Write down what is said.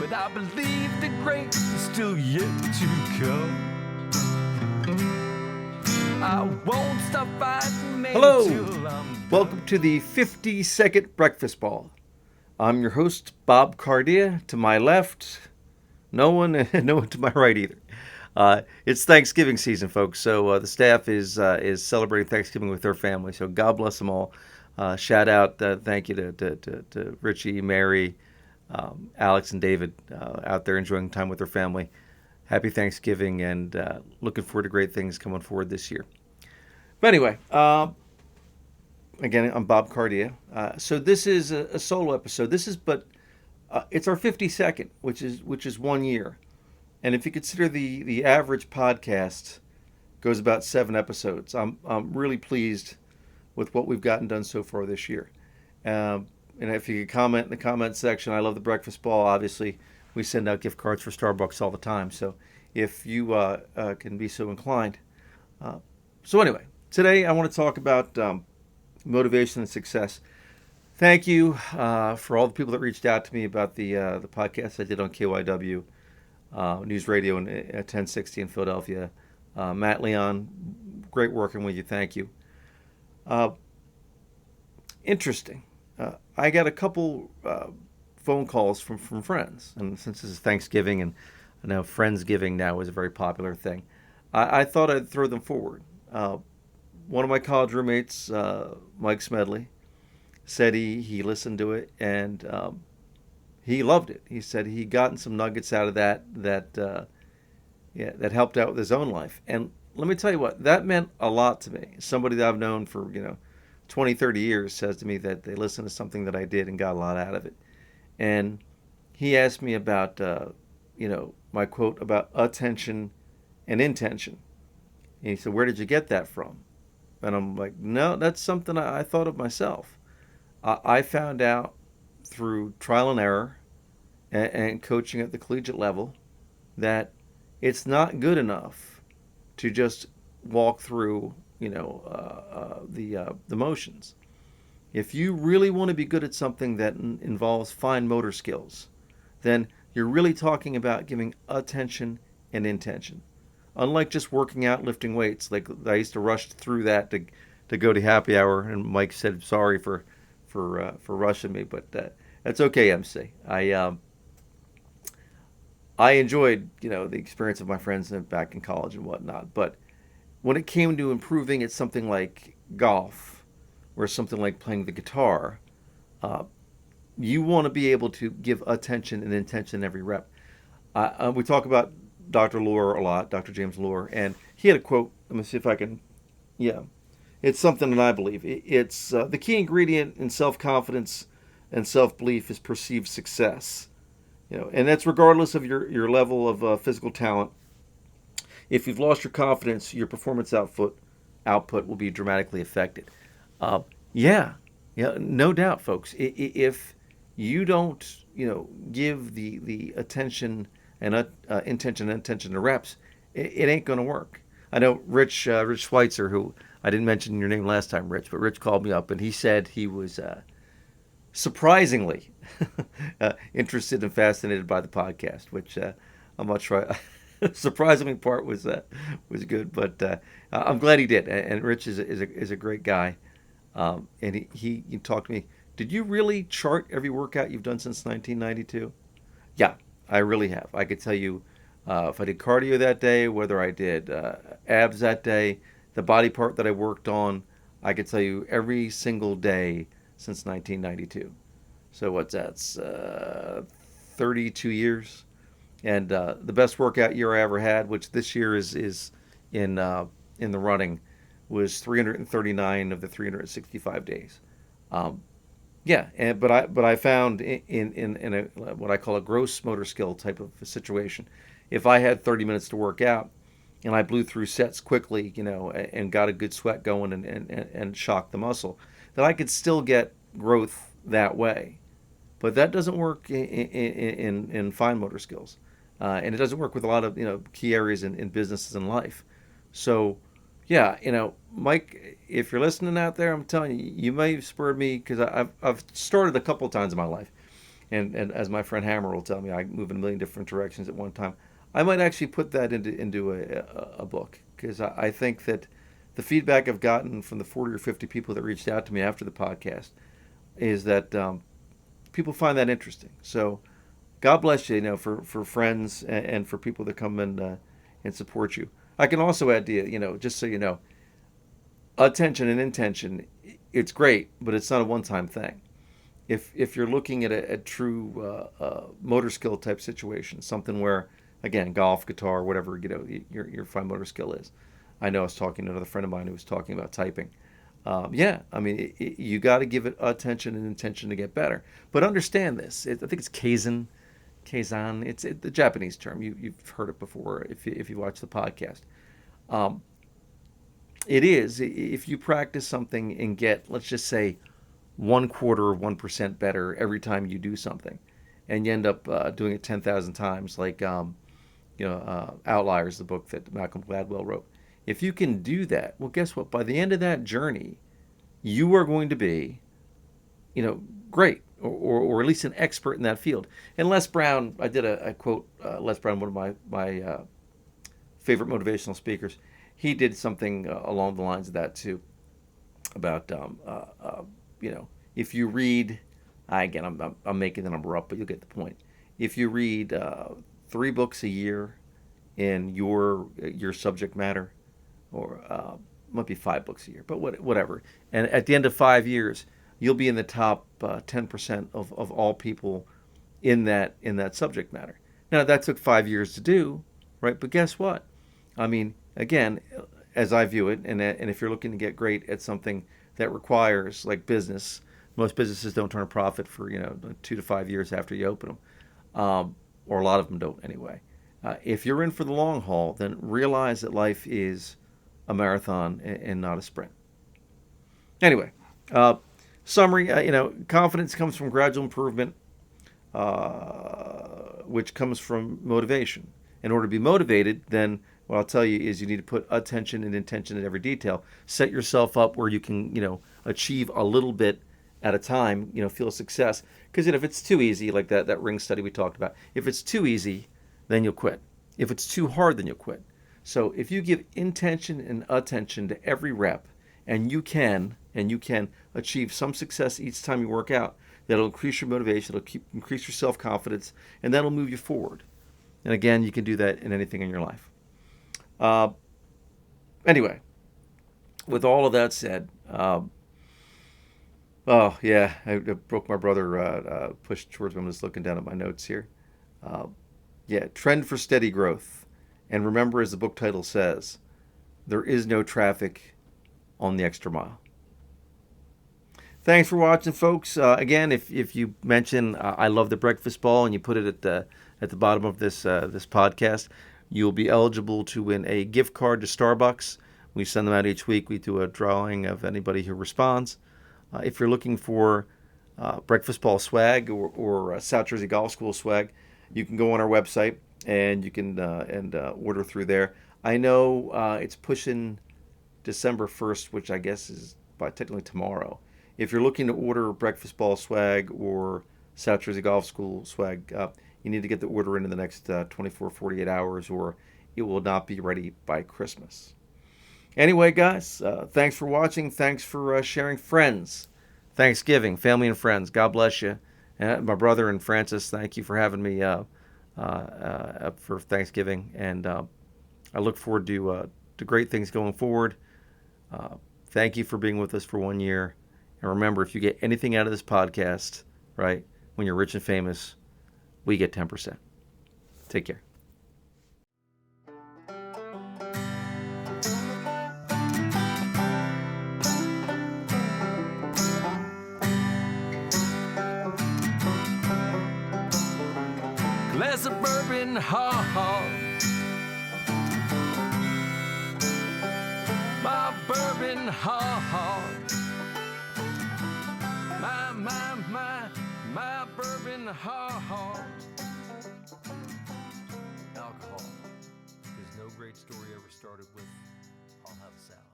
but I believe the great is still yet to come. I won't stop fighting, man. Hello, Till I'm welcome to the 50-second breakfast ball. I'm your host, Bob Cardia. To my left, no one, and no one to my right either. It's Thanksgiving season, folks. So the staff is celebrating Thanksgiving with their family. So God bless them all. Shout out, thank you to Richie, Mary, Alex, and David out there enjoying time with their family. Happy Thanksgiving, and looking forward to great things coming forward this year. But anyway, again, I'm Bob Cardia. So this is a solo episode. It's our 52nd, which is 1 year. And if you consider the average podcast goes about 7 episodes, I'm really pleased with what we've gotten done so far this year. And if you could comment in the comment section, I love the breakfast ball. Obviously, we send out gift cards for Starbucks all the time. So if you can be so inclined. So anyway, today I want to talk about motivation and success. Thank you for all the people that reached out to me about the podcast I did on KYW News Radio in 1060 in Philadelphia. Matt Leon, great working with you. Thank you. Interesting. I got a couple phone calls from friends, and since this is Thanksgiving, and I know Friendsgiving now is a very popular thing, I thought I'd throw them forward. One of my college roommates, Mike Smedley, said he listened to it, and he loved it. He said he gotten some nuggets out of that helped out with his own life. And let me tell you what, that meant a lot to me. Somebody that I've known for 20, 30 years says to me that they listened to something that I did and got a lot out of it. And he asked me about my quote about attention and intention. And he said, "Where did you get that from?" And I'm like, "No, that's something I thought of myself. I found out through trial and error and coaching at the collegiate level that it's not good enough to just walk through, the motions. If you really want to be good at something that involves fine motor skills, then you're really talking about giving attention and intention. Unlike just working out, lifting weights, like I used to rush through that to go to happy hour, and Mike said sorry for rushing me, but that's okay, MC. I enjoyed the experience of my friends back in college and whatnot, but when it came to improving at something like golf or something like playing the guitar, you want to be able to give attention and intention every rep. We talk about Dr. Lohr a lot, Dr. James Lohr, and he had a quote. Let me see if I can. Yeah, it's something that I believe. It's the key ingredient in self-confidence and self-belief is perceived success. And that's regardless of your level of physical talent. If you've lost your confidence, your performance output will be dramatically affected. Yeah, no doubt, folks. If you don't, give the attention and intention to reps, it ain't going to work. I know Rich Schweitzer, who I didn't mention your name last time, Rich, but Rich called me up and he said he was surprisingly interested and fascinated by the podcast, which I'm not sure. Surprisingly part was good, but I'm glad he did. And Rich is a great guy, and he talked to me. Did you really chart every workout you've done since 1992? Yeah, I really have. I could tell you if I did cardio that day, whether I did abs that day, the body part that I worked on. I could tell you every single day since 1992. So what's that? 32 years. And the best workout year I ever had, which this year is in the running, was 339 of the 365 days. But I found in a what I call a gross motor skill type of situation, if I had 30 minutes to work out and I blew through sets quickly, and got a good sweat going and shocked the muscle, then I could still get growth that way. But that doesn't work in fine motor skills. And it doesn't work with a lot of key areas in businesses and life. So, yeah, Mike, if you're listening out there, I'm telling you, you may have spurred me because I've started a couple of times in my life, and as my friend Hammer will tell me, I move in a million different directions at one time. I might actually put that into a book, because I think that the feedback I've gotten from the 40 or 50 people that reached out to me after the podcast is that people find that interesting. So God bless you, for friends and for people that come and support you. I can also add to you, just so you know, attention and intention, it's great, but it's not a one-time thing. If you're looking at a true motor skill type situation, something where, again, golf, guitar, whatever, your fine motor skill is. I know I was talking to another friend of mine who was talking about typing. Yeah, I mean, you got to give it attention and intention to get better. But understand this. I think it's Kaizen. It's the Japanese term. You've heard it before if you watch the podcast. Um, it is, if you practice something and get, let's just say, 1/4 of 1% better every time you do something, and you end up doing it 10,000 times, like Outliers, the book that Malcolm Gladwell wrote. If you can do that, well, guess what? By the end of that journey, you are going to be, great, or at least an expert in that field. And Les Brown, I did a quote, Les Brown, one of my favorite motivational speakers. He did something along the lines of that too, about if you read, again, I'm making the number up, but you'll get the point. If you read 3 books a year in your subject matter, or might be 5 books a year, but whatever. And at the end of 5 years, you'll be in the top 10% of all people in that subject matter. Now that took 5 years to do, right? But guess what? I mean, again, as I view it, and if you're looking to get great at something that requires, like business, most businesses don't turn a profit for 2 to 5 years after you open them, or a lot of them don't anyway. If you're in for the long haul, then realize that life is a marathon and not a sprint. Anyway, summary, confidence comes from gradual improvement, which comes from motivation. In order to be motivated, then what I'll tell you is you need to put attention and intention in every detail. Set yourself up where you can, achieve a little bit at a time, feel success. Because if it's too easy, like that ring study we talked about, if it's too easy, then you'll quit. If it's too hard, then you'll quit. So if you give intention and attention to every rep, and you can achieve some success each time you work out, that'll increase your motivation, it'll increase your self-confidence, and that'll move you forward. And again, you can do that in anything in your life. Anyway, with all of that said, oh yeah, I broke my brother pushed towards me. I'm just looking down at my notes here. Yeah, trend for steady growth. And remember, as the book title says, there is no traffic on the extra mile. Thanks for watching, folks. Again, if you mention I love the breakfast ball and you put it at the bottom of this podcast, you'll be eligible to win a gift card to Starbucks. We send them out each week. We do a drawing of anybody who responds. If you're looking for breakfast ball swag or South Jersey Golf School swag, you can go on our website and you can order through there. I know it's pushing December 1st, which I guess is by technically tomorrow. If you're looking to order breakfast ball swag or South Jersey Golf School swag, you need to get the order in the next 24, 48 hours, or it will not be ready by Christmas. Anyway, guys, thanks for watching. Thanks for sharing. Friends, Thanksgiving, family and friends, God bless you. My brother and Francis, thank you for having me up for Thanksgiving. And I look forward to great things going forward. Thank you for being with us for 1 year. And remember, if you get anything out of this podcast, right, when you're rich and famous, we get 10%. Take care. Glass of bourbon, ha. My bourbon, ha. My bourbon, ha. Alcohol. Because no great story ever started with, I'll have a salad.